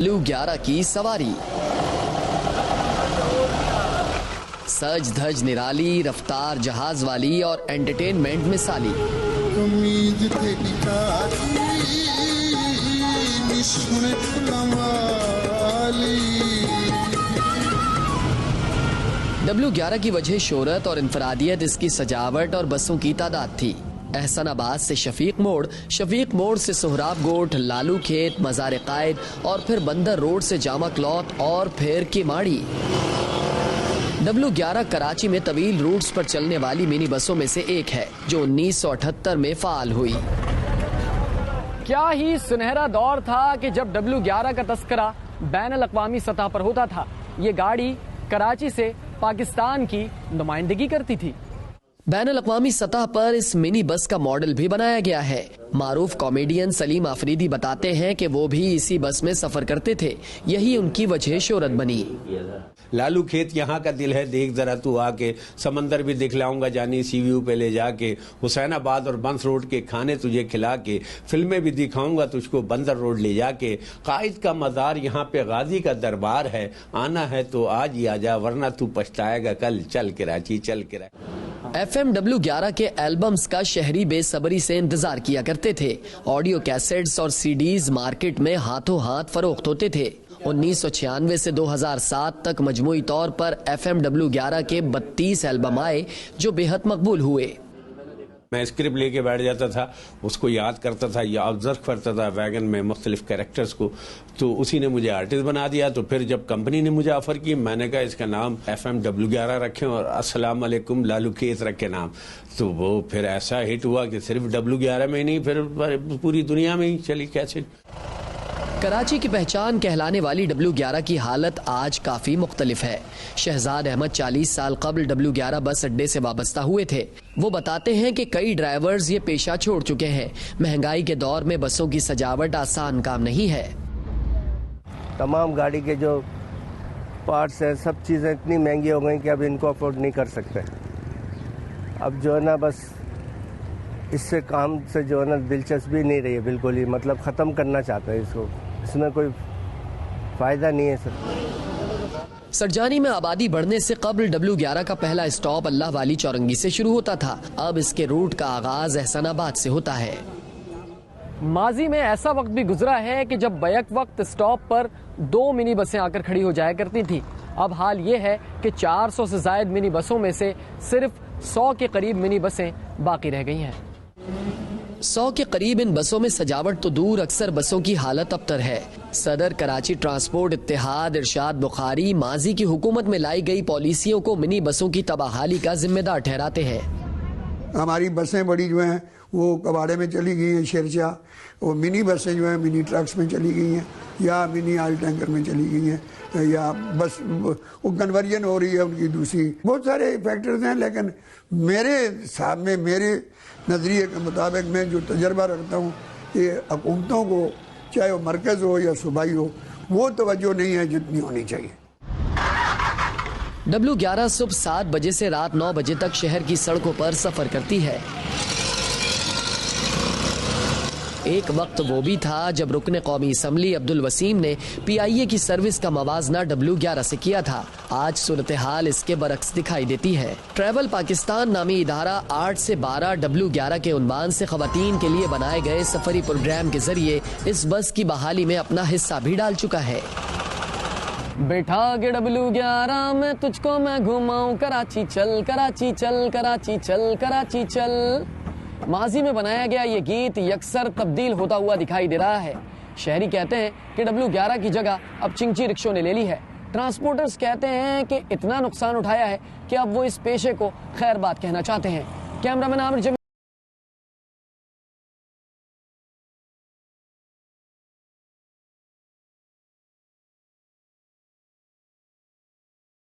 W11 की सवारी सज धज निराली, रफ्तार जहाज वाली और एंटरटेनमेंट मिसाली। W11 की वजह शोहरत और इनफरादियत इसकी सजावट और बसों की तादाद थी। एहसनाबाद से शफीक मोड़ से सोहराब गोट, लालू खेत, मज़ार कायद और फिर बंदर रोड से जामा क्लॉथ और फिर किमाड़ी। W11 कराची में तवील रूट्स पर चलने वाली मिनी बसों में से एक है जो 1978 में फाल हुई। क्या ही सुनहरा दौर था कि जब W11 का तस्करा बैनुल अक़वामी सतह पर होता था। ये गाड़ी कराची से पाकिस्तान की नुमाइंदगी करती थी। बैनुल अक़वामी सतह पर इस मिनी बस का मॉडल भी बनाया गया है। मारूफ कॉमेडियन सलीम आफरीदी बताते हैं कि वो भी इसी बस में सफर करते थे, यही उनकी वजह शोहरत बनी। लालू खेत यहाँ का दिल है, देख जरा तू आके, समंदर भी दिखलाऊंगा जानी सी व्यू पे ले जाके, हुसैनाबाद और बंस रोड के खाने तुझे खिला के, फिल्में भी दिखाऊंगा तुझको बंदर रोड ले जाके, कायद का मज़ार यहाँ पे गाजी का दरबार है, आना है तो आज ही आजा वरना तू पछताएगा कल, चल कराची चल कराची। FM W11 के एल्बम्स का शहरी बेसब्री से इंतजार किया करते थे। ऑडियो कैसेट्स और CDs मार्केट में हाथों हाथ फरोख्त होते थे। 1996 से 2007 तक मजमूई तौर पर FM W11 के 32 एल्बम आए जो बेहद मकबूल हुए। मैं स्क्रिप्ट लेके बैठ जाता था, उसको याद करता था या ऑब्जर्व करता था वैगन में मुख्तलिफ कैरेक्टर्स को, तो उसी ने मुझे आर्टिस्ट बना दिया। तो फिर जब कंपनी ने मुझे ऑफर की, मैंने कहा इसका नाम FM W11 रखें और अस्सलाम वालेकुम लालू खेत रखे नाम। तो वो फिर ऐसा हिट हुआ कि सिर्फ W11 में ही नहीं, फिर पूरी दुनिया में ही चली कैसेट। कराची की पहचान कहलाने वाली W11 की हालत आज काफी मुख्तलिफ है। शहजाद अहमद 40 साल कबल W11 बस अड्डे से वाबस्ता हुए थे। वो बताते हैं कि कई ड्राइवर्स ये पेशा छोड़ चुके हैं। महंगाई के दौर में बसों की सजावट आसान काम नहीं है। तमाम गाड़ी के जो पार्ट्स हैं, सब चीज़ें इतनी महंगी हो गई कि अब इनको अफोर्ड नहीं कर सकते। अब जो है ना, बस इससे काम से जो है ना दिलचस्पी नहीं रही है बिल्कुल ही, मतलब ख़त्म करना चाहते हैं इसको, इसमें कोई फ़ायदा नहीं है सर। सरजानी में आबादी बढ़ने से कबल W11 का पहला स्टॉप अल्लाह वाली चौरंगी से शुरू होता था। अब इसके रूट का आगाज एहसनाबाद से होता है। माजी में ऐसा वक्त भी गुजरा है कि जब बैक वक्त स्टॉप पर 2 मिनी बसें आकर खड़ी हो जाया करती थी। अब हाल ये है कि 400 से जायद मिनी बसों में से सिर्फ 100 के करीब मिनी बसें बाकी रह गई हैं। 100 के करीब इन बसों में सजावट तो दूर, अक्सर बसों की हालत अबतर है। सदर कराची ट्रांसपोर्ट इत्तेहाद इरशाद बुखारी माजी की हुकूमत में लाई गई पॉलिसियों को मिनी बसों की तबाहाली का जिम्मेदार ठहराते हैं। हमारी बसें बड़ी जो हैं वो कबाड़े में चली गई हैं, शेरशाह, वो मिनी बसें जो हैं मिनी ट्रक्स में चली गई हैं या मिनी ऑयल टैंकर में चली गई हैं, या बस वो कन्वर्जन हो रही है उनकी दूसरी। बहुत सारे फैक्टर्स हैं, लेकिन मेरे सामने मेरे नज़रिए के मुताबिक मैं जो तजर्बा रखता हूँ कि हुकूमतों को, चाहे वो मरकज़ हो या सूबाई हो, वो तवज्जो नहीं है जितनी होनी चाहिए। W11 सुबह 7 बजे से रात 9 बजे तक शहर की सड़कों पर सफर करती है। एक वक्त वो भी था जब रुकने कौमी असम्बली अब्दुल वसीम ने PIA की सर्विस का मवाजना W11 से किया था। आज सूरत हाल इसके बरक्स दिखाई देती है। ट्रैवल पाकिस्तान नामी इदारा 8 से 12 W11 के उन्वान से खवातीन के लिए बनाए गए सफरी प्रोग्राम के जरिए इस बस की बहाली में अपना हिस्सा भी डाल चुका है। बैठा के W11 में तुझको मैं घुमाऊं, कराची चल कराची चल कराची चल कराची चल। माजी में बनाया गया ये गीत यकसर तब्दील होता हुआ दिखाई दे रहा है। शहरी कहते हैं कि W11 की जगह अब चिंची रिक्शों ने ले ली है। ट्रांसपोर्टर्स कहते हैं कि इतना नुकसान उठाया है कि अब वो इस पेशे को खैर बात कहना चाहते हैं। कैमरामैन आमिर